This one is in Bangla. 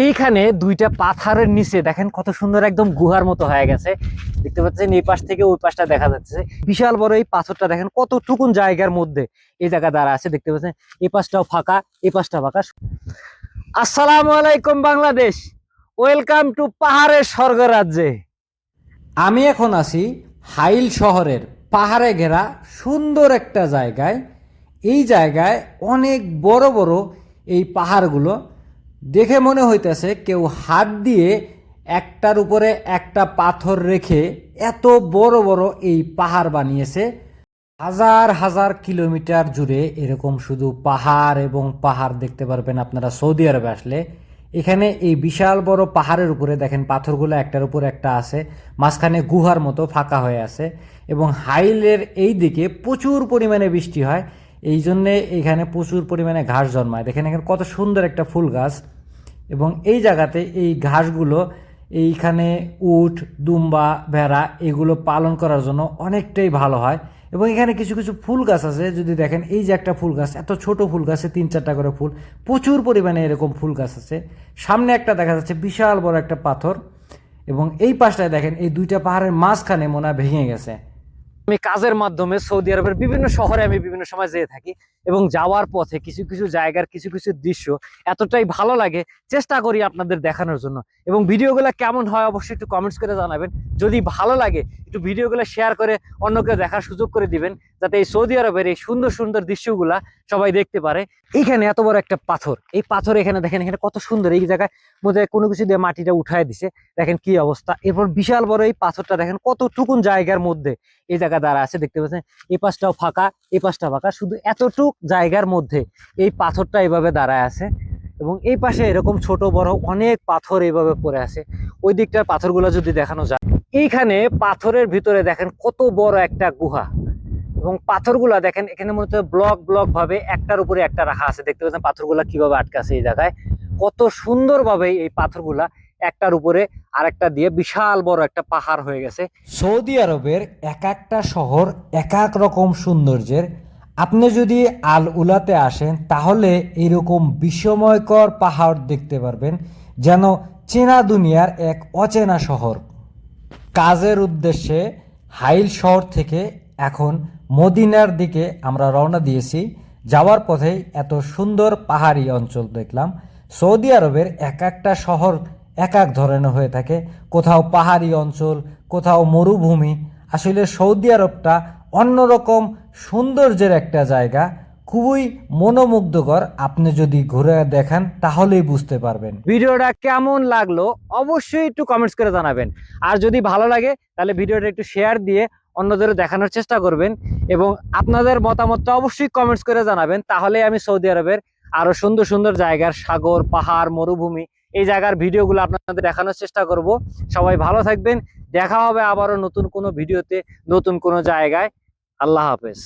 এইখানে দুইটা পাথরের নিচে দেখেন কত সুন্দর একদম গুহার মতো হয়ে গেছে। দেখতে পাচ্ছেন এই পাশ থেকে ওই পাশটা দেখা যাচ্ছে। বিশাল বড় এই পাথরটা দেখেন কতটুকুন জায়গার মধ্যে এই জায়গা দাঁড়া আছে। দেখতে পাচ্ছেন এই পাশটাও ফাঁকা, এই পাশটা ফাঁকা। আসসালামু আলাইকুম বাংলাদেশ, ওয়েলকাম টু পাহাড়ের স্বর্গরাজ্যে। আমি এখন আছি হাইল শহরের পাহাড়ে ঘেরা সুন্দর একটা জায়গায়। এই জায়গায় অনেক বড় বড় এই পাহাড়গুলো দেখে মনে হইতেছে কেউ হাত দিয়ে একটার উপরে একটা পাথর রেখে এত বড় বড় এই পাহাড় বানিয়েছে। হাজার হাজার কিলোমিটার জুড়ে এরকম শুধু পাহাড় এবং পাহাড় দেখতে পারবেন আপনারা সৌদি আরবে আসলে। এখানে এই বিশাল বড় পাহাড়ের উপরে দেখেন পাথরগুলো একটার উপর একটা আছে, মাঝখানে গুহার মতো ফাঁকা হয়ে আছে এবং হাইলের এই দিকে প্রচুর পরিমাণে বৃষ্টি হয়, এই জন্যে এখানে প্রচুর পরিমাণে ঘাস জন্মায়। দেখেন এখানে কত সুন্দর একটা ফুল গাছ এবং এই জায়গাতে এই ঘাসগুলো এইখানে উট, দুম্বা, ভেড়া এগুলো পালন করার জন্য অনেকটাই ভালো হয়। এবং এখানে কিছু কিছু ফুল গাছ আছে, যদি দেখেন এই যে একটা ফুল গাছ, এত ছোট ফুল গাছে 3-4টা করে ফুল, প্রচুর পরিমাণে এরকম ফুল গাছ আছে। সামনে একটা দেখা যাচ্ছে বিশাল বড় একটা পাথর এবং এই পাশটায় দেখেন এই দুইটা পাহাড়ের মাঝখানে মনে হয় ভেঙে গেছে। আমি কাজের মাধ্যমে সৌদি আরবের বিভিন্ন শহরে আমি বিভিন্ন সময় যেয়ে থাকি এবং যাওয়ার পথে কিছু কিছু জায়গার কিছু কিছু দৃশ্য এতটাই ভালো লাগে, চেষ্টা করি আপনাদের দেখানোর জন্য। এবং ভিডিওগুলো কেমন হয় অবশ্যই একটু কমেন্টস করে জানাবেন। যদি ভালো লাগে একটু ভিডিওগুলো শেয়ার করে অন্যকে দেখার সুযোগ করে দিবেন, যাতে এই সৌদি আরবের এই সুন্দর সুন্দর দৃশ্যগুলা সবাই দেখতে পারে। এইখানে এত বড় একটা পাথর, এই পাথর এখানে দেখেন এখানে কত সুন্দর, এই জায়গায় মধ্যে কোনো কিছু দিয়ে মাটিটা উঠায় দিছে, দেখেন কি অবস্থা। এরপর বিশাল বড় এই পাথরটা দেখেন কতটুকুন জায়গার মধ্যে এই জায়গা দাঁড়া আছে। দেখতে পাচ্ছেন এই পাশটাও ফাঁকা, এই পাশটা ফাঁকা, শুধু এতটুক জায়গার মধ্যে এই পাথরটা এইভাবে দাঁড়ায় আছে। এবং এই পাশে এরকম ছোট বড় অনেক পাথর এইভাবে পড়ে আছে। ওই দিকটার পাথরগুলো যদি দেখানো যায়, এইখানে পাথরের ভিতরে দেখেন কত বড় একটা গুহা এবং পাথরগুলা দেখেন এখানে মনে হচ্ছে ব্লক ব্লক ভাবে একটার উপরে একটা রাখা আছে। দেখতে পাচ্ছেন পাথরগুলা কিভাবে আটকে আছে এই জায়গায়, কত সুন্দরভাবে এই পাথরগুলা একটার উপরে আরেকটা দিয়ে বিশাল বড় একটা পাহাড় হয়ে গেছে। সৌদি আরবের এক একটা শহর এক এক রকম সৌন্দর্যের। আপনি যদি আল উলাতে আসেন তাহলে এরকম বিস্ময়কর পাহাড় দেখতে পারবেন, যেন চেনা দুনিয়ার এক অচেনা শহর। কাজের উদ্দেশ্যে হাইল শহর থেকে এখন মদিনার দিকে আমরা রওনা দিয়েছি। যাওয়ার পথেই এত সুন্দর পাহাড়ি অঞ্চল দেখলাম। সৌদি আরবের এক একটা শহর এক এক ধরনের হয়ে থাকে, কোথাও পাহাড়ি অঞ্চল, কোথাও মরুভূমি। আসলে সৌদি আরবটা অন্যরকম সৌন্দর্যের একটা জায়গা, খুবই মনোমুগ্ধকর। আপনি যদি ঘুরে দেখেন তাহলেই বুঝতে পারবেন। ভিডিওটা কেমন লাগলো অবশ্যই একটু কমেন্টস করে জানাবেন। আর যদি ভালো লাগে তাহলে ভিডিওটা একটু শেয়ার দিয়ে অন্যদের দেখানোর চেষ্টা করবেন এবং আপনাদের মতামতটা অবশ্যই কমেন্টস করে জানাবেন। তাহলে আমি সৌদি আরবের আরো সুন্দর সুন্দর জায়গার, সাগর, পাহাড়, মরুভূমি এই জায়গার ভিডিওগুলো আপনাদের দেখানোর চেষ্টা করব। সবাই ভালো থাকবেন, দেখা হবে আবারও নতুন কোনো ভিডিওতে, নতুন কোনো জায়গায়। আল্লাহ হাফেজ।